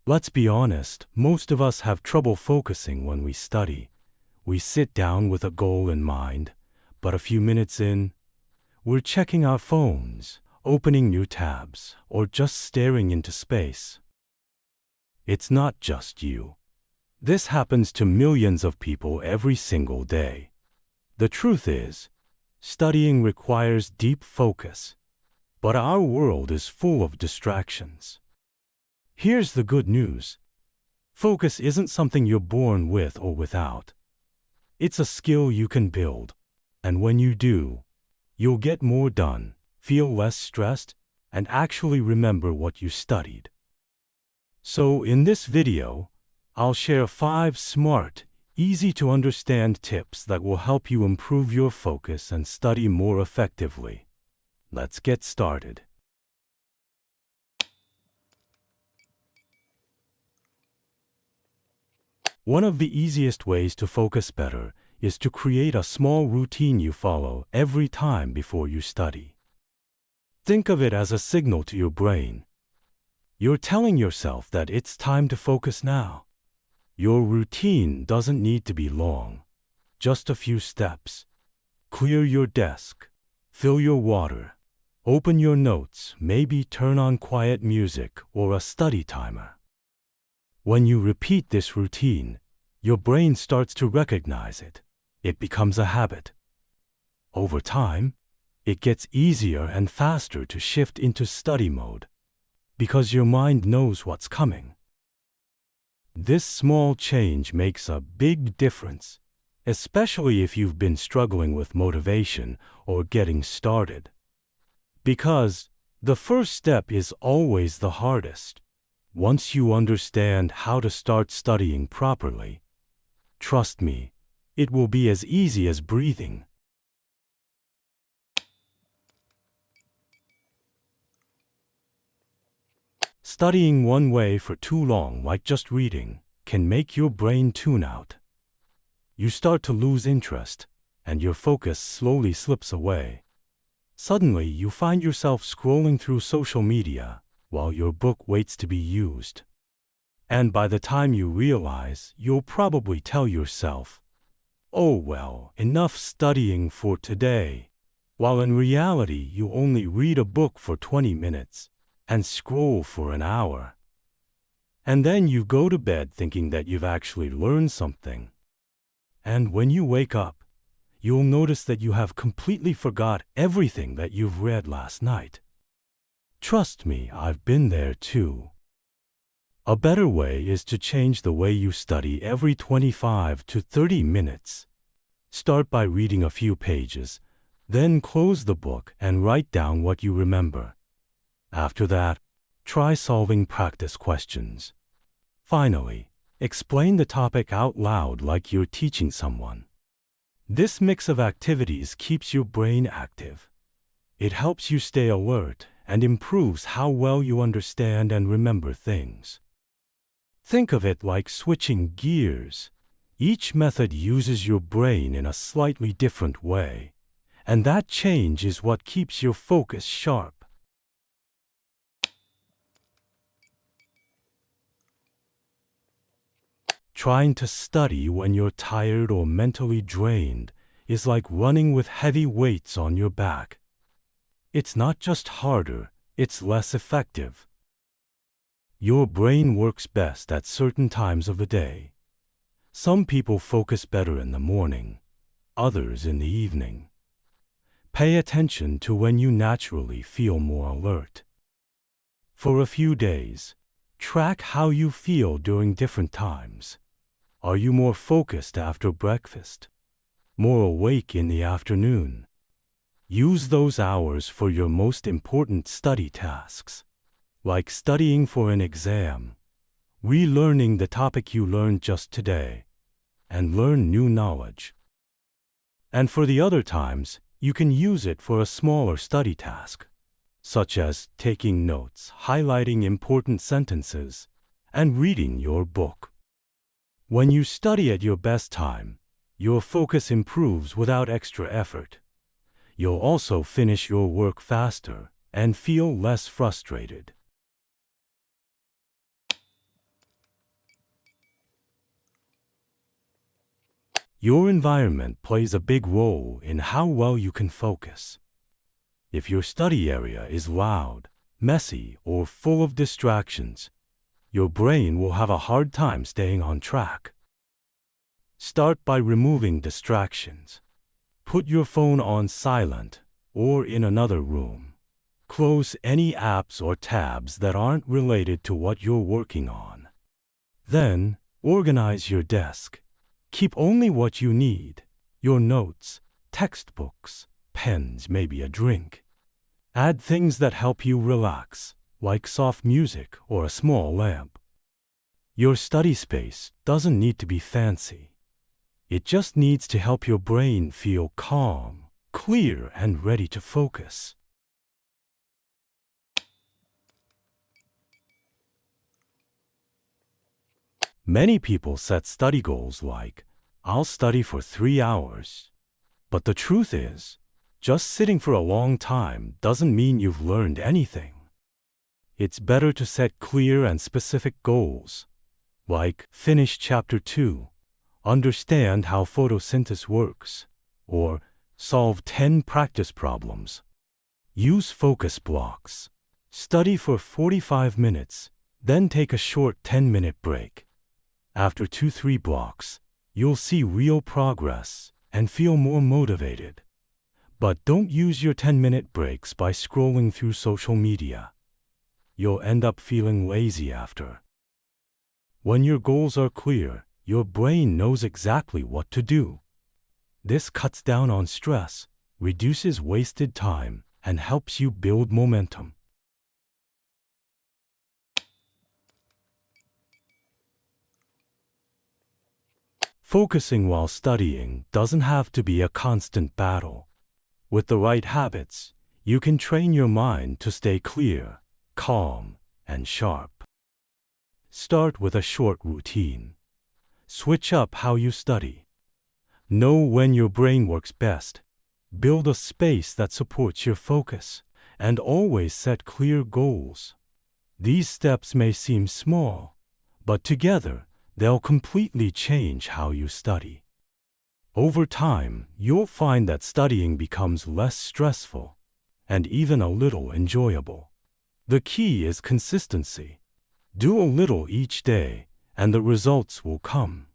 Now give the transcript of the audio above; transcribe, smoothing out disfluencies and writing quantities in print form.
Let's be honest, most of us have trouble focusing when we study. We sit down with a goal in mind, but a few minutes in, we're checking our phones, opening new tabs, or just staring into space. It's not just you. This happens to millions of people every single day. The truth is, studying requires deep focus, but our world is full of distractions. Here's the good news. Focus isn't something you're born with or without. It's a skill you can build, and when you do, you'll get more done, feel less stressed, and actually remember what you studied. So in this video, I'll share 5 smart, easy-to-understand tips that will help you improve your focus and study more effectively. Let's get started. One of the easiest ways to focus better is to create a small routine you follow every time before you study. Think of it as a signal to your brain. You're telling yourself that it's time to focus now. Your routine doesn't need to be long, just a few steps. Clear your desk, fill your water, open your notes, maybe turn on quiet music or a study timer. When you repeat this routine, your brain starts to recognize it. It becomes a habit. Over time, it gets easier and faster to shift into study mode, because your mind knows what's coming. This small change makes a big difference, especially if you've been struggling with motivation or getting started. Because the first step is always the hardest. Once you understand how to start studying properly, trust me, it will be as easy as breathing. Studying one way for too long, like just reading, can make your brain tune out. You start to lose interest, and your focus slowly slips away. Suddenly, you find yourself scrolling through social media while your book waits to be used. And by the time you realize, you'll probably tell yourself, "Oh well, enough studying for today," while in reality you only read a book for 20 minutes and scroll for an hour. And then you go to bed thinking that you've actually learned something. And when you wake up, you'll notice that you have completely forgot everything that you've read last night. Trust me, I've been there too. A better way is to change the way you study every 25 to 30 minutes. Start by reading a few pages, then close the book and write down what you remember. After that, try solving practice questions. Finally, explain the topic out loud like you're teaching someone. This mix of activities keeps your brain active. It helps you stay alert and improves how well you understand and remember things. Think of it like switching gears. Each method uses your brain in a slightly different way, and that change is what keeps your focus sharp. Trying to study when you're tired or mentally drained is like running with heavy weights on your back. It's not just harder, it's less effective. Your brain works best at certain times of the day. Some people focus better in the morning, others in the evening. Pay attention to when you naturally feel more alert. For a few days, track how you feel during different times. Are you more focused after breakfast? More awake in the afternoon? Use those hours for your most important study tasks, like studying for an exam, relearning the topic you learned just today, and learn new knowledge. And for the other times, you can use it for a smaller study task, such as taking notes, highlighting important sentences, and reading your book. When you study at your best time, your focus improves without extra effort. You'll also finish your work faster and feel less frustrated. Your environment plays a big role in how well you can focus. If your study area is loud, messy, or full of distractions, your brain will have a hard time staying on track. Start by removing distractions. Put your phone on silent or in another room. Close any apps or tabs that aren't related to what you're working on. Then, organize your desk. Keep only what you need: your notes, textbooks, pens, maybe a drink. Add things that help you relax, like soft music or a small lamp. Your study space doesn't need to be fancy. It just needs to help your brain feel calm, clear, and ready to focus. Many people set study goals like, "I'll study for 3 hours." But the truth is, just sitting for a long time doesn't mean you've learned anything. It's better to set clear and specific goals, like finish chapter 2, understand how photosynthesis works, or solve 10 practice problems. Use focus blocks. Study for 45 minutes, then take a short 10-minute break. After 2-3 blocks, you'll see real progress and feel more motivated. But don't use your 10-minute breaks by scrolling through social media. You'll end up feeling lazy after. When your goals are clear, your brain knows exactly what to do. This cuts down on stress, reduces wasted time, and helps you build momentum. Focusing while studying doesn't have to be a constant battle. With the right habits, you can train your mind to stay clear, calm, and sharp. Start with a short routine. Switch up how you study. Know when your brain works best. Build a space that supports your focus, and always set clear goals. These steps may seem small, but together, they'll completely change how you study. Over time, you'll find that studying becomes less stressful and even a little enjoyable. The key is consistency. Do a little each day, and the results will come.